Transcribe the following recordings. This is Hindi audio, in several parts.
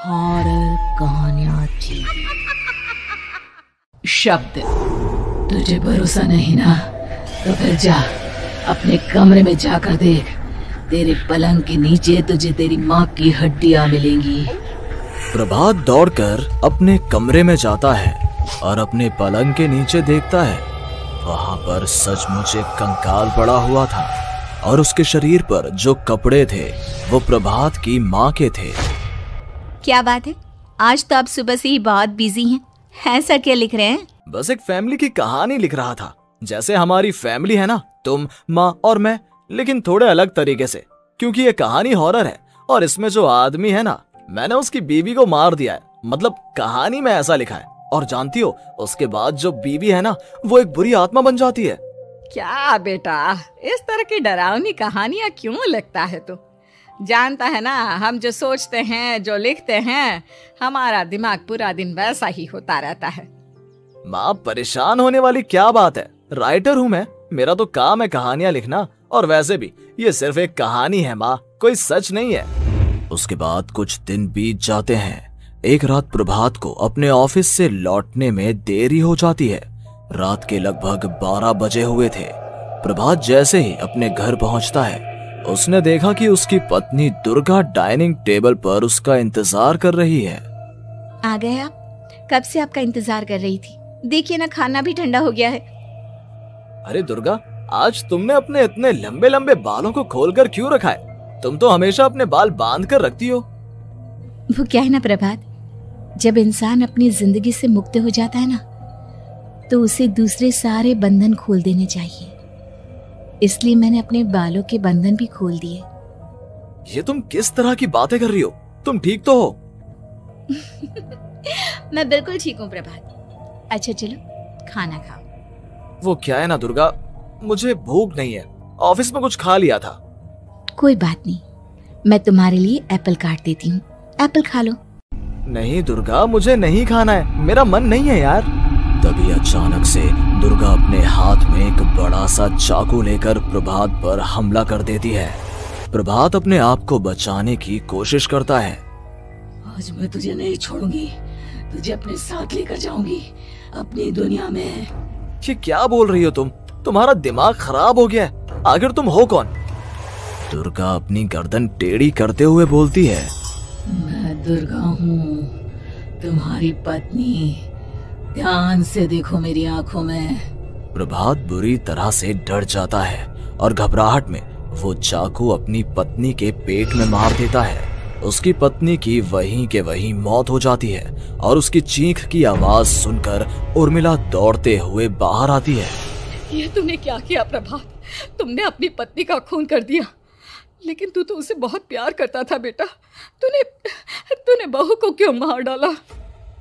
हॉरर कहानियां थी। शब्द, तुझे भरोसा नहीं ना तो फिर जा अपने कमरे में जाकर देख। तेरे पलंग के नीचे तुझे तेरी माँ की हड्डियां मिलेंगी। प्रभात दौड़कर अपने कमरे में जाता है और अपने पलंग के नीचे देखता है। वहां पर सचमुच एक कंकाल पड़ा हुआ था और उसके शरीर पर जो कपड़े थे वो प्रभात की माँ के थे। क्या बात है, आज तो आप सुबह से ही बहुत बिजी हैं। ऐसा क्या लिख रहे हैं? बस एक फैमिली की कहानी लिख रहा था। जैसे हमारी फैमिली है ना, तुम, माँ और मैं, लेकिन थोड़े अलग तरीके से, क्योंकि ये कहानी हॉरर है और इसमें जो आदमी है ना, मैंने उसकी बीवी को मार दिया है। मतलब कहानी में ऐसा लिखा है। और जानती हो, उसके बाद जो बीवी है ना, वो एक बुरी आत्मा बन जाती है। क्या बेटा, इस तरह की डरावनी कहानियां क्यों लिखता है तू? जानता है ना, हम जो सोचते हैं, जो लिखते हैं, हमारा दिमाग पूरा दिन वैसा ही होता रहता है। माँ, परेशान होने वाली क्या बात है? राइटर हूँ मैं, मेरा तो काम है कहानियां लिखना। और वैसे भी ये सिर्फ एक कहानी है माँ, कोई सच नहीं है। उसके बाद कुछ दिन बीत जाते हैं। एक रात प्रभात को अपने ऑफिस से लौटने में देरी हो जाती है। रात के लगभग 12 बजे हुए थे। प्रभात जैसे ही अपने घर पहुंचता है, उसने देखा कि उसकी पत्नी दुर्गा डाइनिंग टेबल पर उसका इंतजार कर रही है। आ गए आप? कब से आपका इंतजार कर रही थी। देखिए ना, खाना भी ठंडा हो गया है। अरे दुर्गा, आज तुमने अपने इतने लंबे लंबे बालों को खोलकर क्यों रखा है? तुम तो हमेशा अपने बाल बांध कर रखती हो। वो क्या है ना प्रभात, जब इंसान अपनी जिंदगी से मुक्त हो जाता है ना, तो उसे दूसरे सारे बंधन खोल देने चाहिए। इसलिए मैंने अपने बालों के बंधन भी खोल दिए। ये तुम किस तरह की बातें कर रही हो? तुम ठीक तो हो? मैं बिल्कुल ठीक हूँ प्रभात। अच्छा चलो खाना खाओ। वो क्या है ना दुर्गा, मुझे भूख नहीं है। ऑफिस में कुछ खा लिया था। कोई बात नहीं, मैं तुम्हारे लिए एप्पल काट देती हूँ, एप्पल खा लो। नहीं दुर्गा, मुझे नहीं खाना है, मेरा मन नहीं है यार। तभी अचानक से दुर्गा अपने हाथ में एक बड़ा सा चाकू लेकर प्रभात पर हमला कर देती है। प्रभात अपने आप को बचाने की कोशिश करता है। आज मैं तुझे नहीं छोड़ूंगी, तुझे अपने साथ लेकर जाऊंगी अपनी दुनिया में। ये क्या बोल रही हो तुम? तुम्हारा दिमाग खराब हो गया है। आखिर तुम हो कौन? दुर्गा अपनी गर्दन टेढ़ी करते हुए बोलती है, मैं दुर्गा हूँ, तुम्हारी पत्नी। ध्यान से देखो मेरी आंखों में। प्रभात बुरी तरह से डर जाता है और घबराहट में वो चाकू अपनी पत्नी के पेट में मार देता है। उसकी पत्नी की वहीं के वहीं मौत हो जाती है और उसकी चीख की आवाज सुनकर उर्मिला दौड़ते हुए बाहर आती है। ये तूने क्या किया प्रभात? तुमने अपनी पत्नी का खून कर दिया। लेकिन तू तो उसे बहुत प्यार करता था बेटा। तूने बहू को क्यों मार डाला?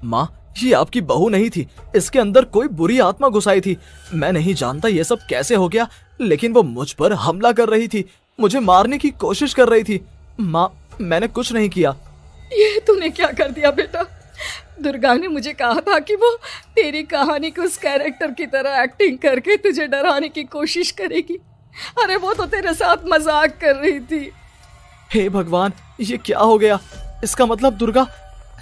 माँ, ये आपकी बहू नहीं थी, इसके अंदर कोई बुरी आत्मा घुसाई थी। मैं नहीं जानता ये सब कैसे हो गया, लेकिन वो मुझ पर हमला कर रही थी, मुझे मारने की कोशिश कर रही थी। माँ, मैंने कुछ नहीं किया। ये तूने क्या कर दिया बेटा? दुर्गा ने मुझे कहा था कि वो तेरी कहानी को उस कैरेक्टर की तरह एक्टिंग करके तुझे डराने की कोशिश करेगी। अरे वो तो तेरे साथ मजाक कर रही थी। हे भगवान, ये क्या हो गया? इसका मतलब दुर्गा।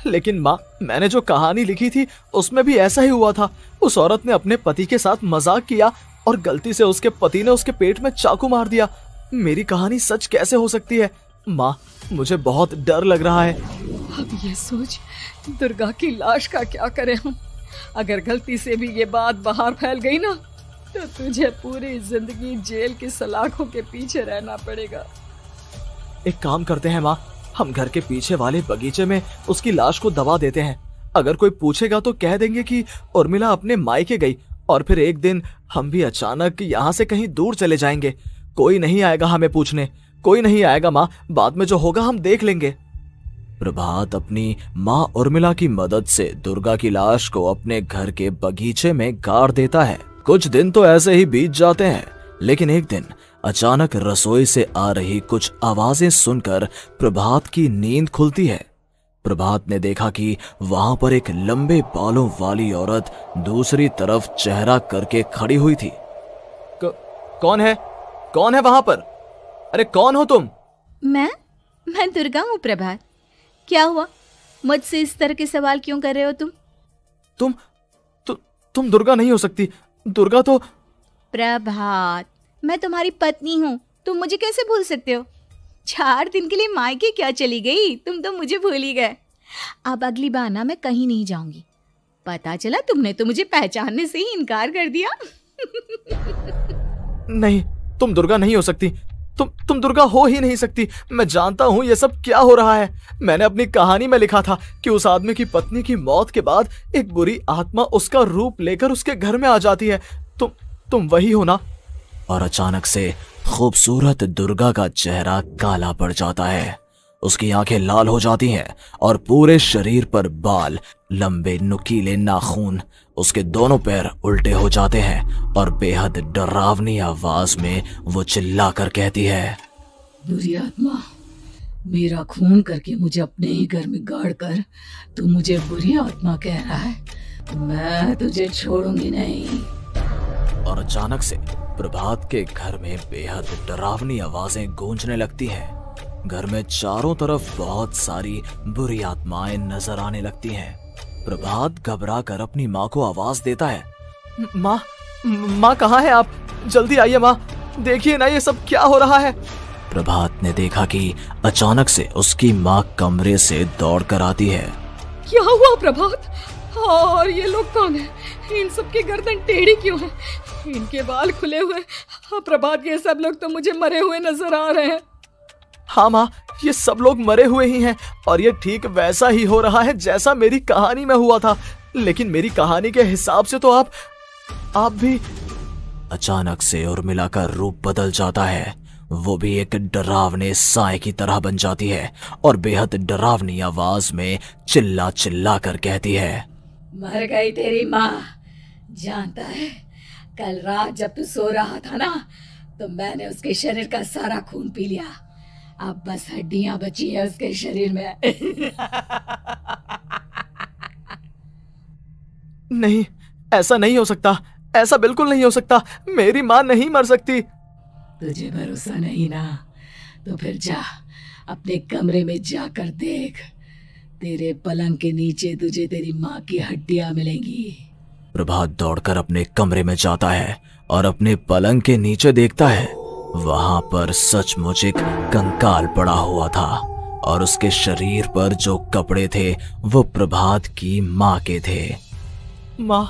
लेकिन माँ, मैंने जो कहानी लिखी थी उसमें भी ऐसा ही हुआ था। उस औरत ने अपने पति के साथ मजाक किया और गलती से उसके पति ने उसके पेट में चाकू मार दिया। मेरी कहानी सच कैसे हो सकती है? माँ, मुझे बहुत डर लग रहा है। अब ये सोच, दुर्गा की लाश का क्या करें हम? अगर गलती से भी ये बात बाहर फैल गई ना, तो तुझे पूरी जिंदगी जेल की सलाखों के पीछे रहना पड़ेगा। एक काम करते हैं माँ, हम घर के पीछे वाले बगीचे में उसकी लाश को दबा देते हैं। अगर कोई पूछेगा तो कह देंगे कि उर्मिला अपने मायके गई और फिर एक दिन हम भी अचानक यहाँ से कहीं दूर चले जाएंगे। कोई नहीं आएगा हमें पूछने, कोई नहीं आएगा माँ, बाद में जो होगा हम देख लेंगे। प्रभात अपनी माँ उर्मिला की मदद से दुर्गा की लाश को अपने घर के बगीचे में गाड़ देता है। कुछ दिन तो ऐसे ही बीत जाते हैं, लेकिन एक दिन अचानक रसोई से आ रही कुछ आवाजें सुनकर प्रभात की नींद खुलती है। प्रभात ने देखा कि वहां पर एक लंबे बालों वाली औरत दूसरी तरफ चेहरा करके खड़ी हुई थी। कौन है? कौन है वहां पर? अरे कौन हो तुम? मैं दुर्गा हूँ प्रभात। क्या हुआ? मुझसे इस तरह के सवाल क्यों कर रहे हो तुम? तुम दुर्गा नहीं हो सकती। दुर्गा तो प्रभात, मैं तुम्हारी पत्नी हूँ, तुम मुझे कैसे भूल सकते हो? 4 दिन के लिए मायके क्या चली गई, तुम तो मुझे भूल ही गए। अब अगली बार ना मैं कहीं नहीं जाऊंगी। पता चला तुमने तो मुझे पहचानने से ही इनकार कर दिया। नहीं, तुम दुर्गा नहीं हो सकती। तुम दुर्गा हो ही नहीं सकती। मैं जानता हूँ ये सब क्या हो रहा है। मैंने अपनी कहानी में लिखा था कि उस आदमी की पत्नी की मौत के बाद एक बुरी आत्मा उसका रूप लेकर उसके घर में आ जाती है। तुम वही हो ना? और अचानक से खूबसूरत दुर्गा का चेहरा काला पड़ जाता है। उसकी आंखें लाल हो जाती हैं और पूरे शरीर पर बाल, लंबे नुकीले नाखून, उसके दोनों पैर उल्टे हो जाते हैं और बेहद डरावनी आवाज में वो चिल्लाकर कहती है, बुरी आत्मा, मेरा खून करके मुझे अपने ही घर में गाड़ कर तू मुझे बुरी आत्मा कह रहा है? मैं तुझे छोड़ूंगी नहीं। और अचानक से प्रभात के घर में बेहद डरावनी आवाजें गूंजने लगती हैं। घर में चारों तरफ बहुत सारी बुरी आत्माएं नजर आने लगती हैं। प्रभात घबरा कर अपनी माँ को आवाज देता है, माँ कहाँ है आप? जल्दी आइए माँ, देखिए ना ये सब क्या हो रहा है। प्रभात ने देखा कि अचानक से उसकी माँ कमरे से दौड़ कर आती है। क्या हुआ प्रभात? और ये लोग कौन है? इन सब की गर्दन टेढ़ी क्यों है? इनके बाल खुले हुए। हाँ प्रभात, ये सब लोग तो मुझे मरे हुए नजर आ रहे हैं। हाँ माँ, ये सब लोग मरे हुए ही हैं और ये ठीक वैसा ही हो रहा है जैसा मेरी कहानी में हुआ था। लेकिन मेरी कहानी के हिसाब से तो आप भी। अचानक से उर्मिला का रूप बदल जाता है। वो भी एक डरावने साए की तरह बन जाती है और बेहद डरावनी आवाज में चिल्ला चिल्ला कर कहती है, मर गई तेरी माँ। जानता है, कल रात जब तू सो रहा था ना, तो मैंने उसके शरीर का सारा खून पी लिया। अब बस हड्डियां बची है उसके शरीर में। नहीं, ऐसा नहीं हो सकता। ऐसा बिल्कुल नहीं हो सकता। मेरी माँ नहीं मर सकती। तुझे भरोसा नहीं ना? तो फिर जा, अपने कमरे में जाकर देख। तेरे पलंग के नीचे तुझे तेरी माँ की हड्डियां मिलेंगी। प्रभात दौड़कर अपने कमरे में जाता है और अपने पलंग के नीचे देखता है। वहां पर सचमुच एक कंकाल पड़ा हुआ था और उसके शरीर पर जो कपड़े थे वो प्रभात की माँ के थे। माँ,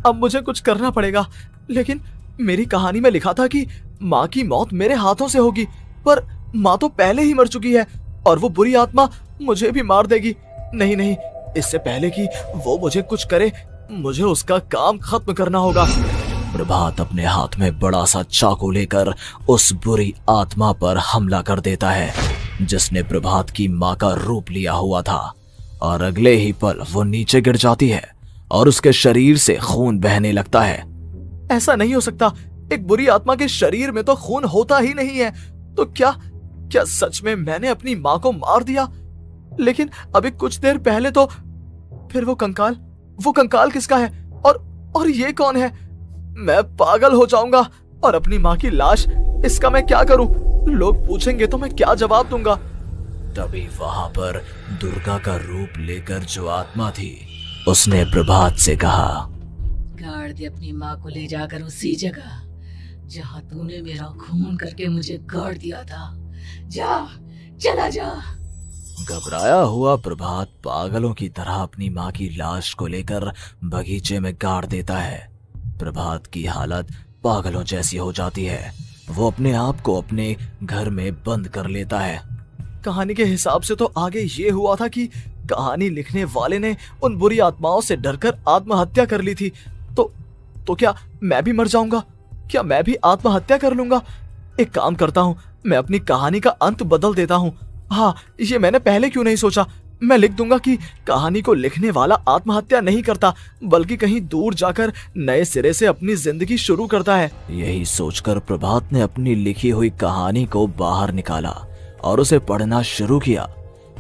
अब मुझे कुछ करना पड़ेगा। लेकिन मेरी कहानी में लिखा था कि माँ की मौत मेरे हाथों से होगी, पर माँ तो पहले ही मर चुकी है और वो बुरी आत्मा मुझे भी मार देगी। नहीं, इससे पहले कि वो मुझे कुछ करे, मुझे उसका काम खत्म करना होगा। प्रभात अपने हाथ में बड़ा सा चाकू लेकर उस बुरी आत्मा पर हमला कर देता है जिसने प्रभात की माँ का रूप लिया हुआ था, और अगले ही पल वो नीचे गिर जाती है और उसके शरीर से खून बहने लगता है। ऐसा नहीं हो सकता। एक बुरी आत्मा के शरीर में तो खून होता ही नहीं है। तो क्या सच में मैंने अपनी माँ को मार दिया? लेकिन अभी कुछ देर पहले तो फिर वो कंकाल किसका है? और ये कौन है? मैं पागल हो जाऊंगा। और अपनी माँ की लाश, इसका मैं क्या करूं? लोग पूछेंगे तो मैं क्या जवाब दूंगा? तभी वहां पर दुर्गा का रूप लेकर जो आत्मा थी उसने प्रभात से कहा, गाड़ दे अपनी माँ को ले जाकर उसी जगह जहाँ तूने मेरा खून करके मुझे गाड़ दिया था। चला जा। घबराया हुआ प्रभात पागलों की तरह अपनी माँ की लाश को लेकर बगीचे में गाड़ देता है। प्रभात की हालत पागलों जैसी हो जाती है। वो अपने आप को अपने घर में बंद कर लेता है। कहानी के हिसाब से तो आगे ये हुआ था कि कहानी लिखने वाले ने उन बुरी आत्माओं से डरकर आत्महत्या कर ली थी। तो क्या मैं भी मर जाऊंगा? क्या मैं भी आत्महत्या कर लूंगा? एक काम करता हूँ, मैं अपनी कहानी का अंत बदल देता हूँ। हाँ, ये मैंने पहले क्यों नहीं सोचा। मैं लिख दूंगा कि कहानी को लिखने वाला आत्महत्या नहीं करता, बल्कि कहीं दूर जाकर नए सिरे से अपनी जिंदगी शुरू करता है। यही सोचकर प्रभात ने अपनी लिखी हुई कहानी को बाहर निकाला और उसे पढ़ना शुरू किया।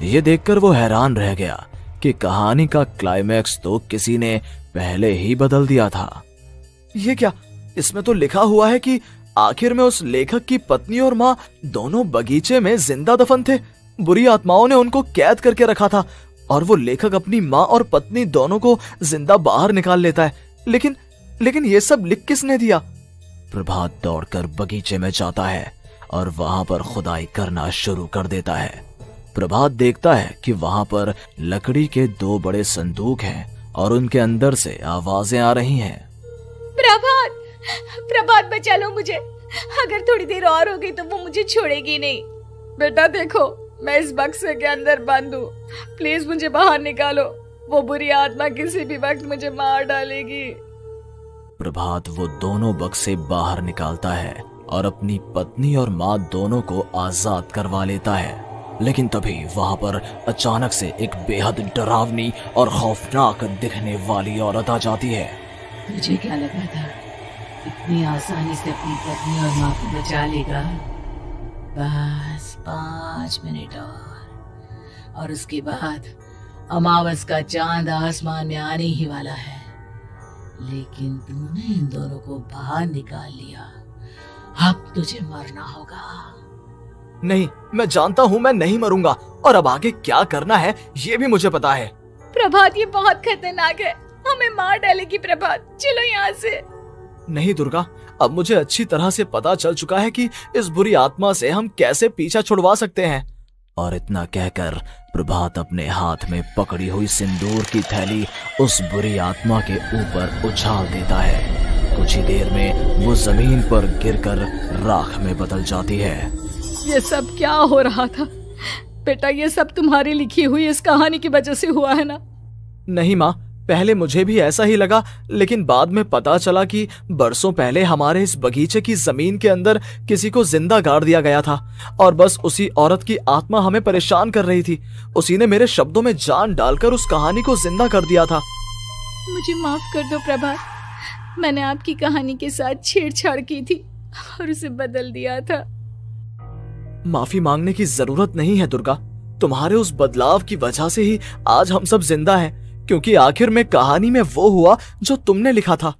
ये देखकर वो हैरान रह गया कि कहानी का क्लाइमैक्स तो किसी ने पहले ही बदल दिया था। ये क्या? इसमें तो लिखा हुआ है कि आखिर में उस लेखक की पत्नी और माँ दोनों बगीचे में जिंदा दफन थे। बुरी आत्माओं ने उनको कैद करके रखा था और वो लेखक अपनी माँ और पत्नी दोनों को जिंदा बाहर निकाल लेता है। लेकिन ये सब लिख किसने दिया? प्रभात दौड़कर बगीचे में जाता है और वहां पर खुदाई करना शुरू कर देता है। प्रभात देखता है कि वहां पर लकड़ी के 2 बड़े संदूक हैं और उनके अंदर से आवाजें आ रही हैं। प्रभात बचा लो मुझे, अगर थोड़ी देर और हो गई तो वो मुझे छोड़ेगी नहीं। बेटा देखो, मैं इस बक्से के अंदर बंद हूँ, प्लीज मुझे बाहर निकालो, वो बुरी आत्मा किसी भी वक्त मुझे मार डालेगी। प्रभात वो दोनों बक्से बाहर निकालता है और अपनी पत्नी और माँ दोनों को आजाद करवा लेता है। लेकिन तभी वहां पर अचानक से एक बेहद डरावनी और खौफनाक दिखने वाली औरत आ जाती है। तुझे क्या लगा था इतनी आसानी से अपनी पत्नी और माँ को बचा लेगा? बस 5 मिनट और उसके बाद अमावस का चांद आसमान में आने ही वाला है। लेकिन तूने इन दोनों को बाहर निकाल लिया, अब तुझे मरना होगा। नहीं, मैं जानता हूँ मैं नहीं मरूंगा, और अब आगे क्या करना है ये भी मुझे पता है। प्रभात ये बहुत खतरनाक है, हमें मार डालेगी प्रभात, चलो यहाँ से। नहीं दुर्गा, अब मुझे अच्छी तरह से पता चल चुका है कि इस बुरी आत्मा से हम कैसे पीछा छुड़वा सकते हैं। और इतना कहकर प्रभात अपने हाथ में पकड़ी हुई सिंदूर की थैली उस बुरी आत्मा के ऊपर उछाल देता है। कुछ ही देर में वो जमीन पर गिरकर राख में बदल जाती है। ये सब क्या हो रहा था बेटा? ये सब तुम्हारी लिखी हुई इस कहानी की वजह से हुआ है ना? नहीं माँ, पहले मुझे भी ऐसा ही लगा, लेकिन बाद में पता चला कि बरसों पहले हमारे इस बगीचे की जमीन के अंदर किसी को जिंदा गाड़ दिया गया था और बस उसी औरत की आत्मा हमें परेशान कर रही थी। उसी ने मेरे शब्दों में जान डालकर उस कहानी को जिंदा कर दिया था। मुझे माफ कर दो प्रभात, मैंने आपकी कहानी के साथ छेड़छाड़ की थी और उसे बदल दिया था। माफी मांगने की जरूरत नहीं है दुर्गा, तुम्हारे उस बदलाव की वजह से ही आज हम सब जिंदा हैं, क्योंकि आखिर में कहानी में वो हुआ जो तुमने लिखा था।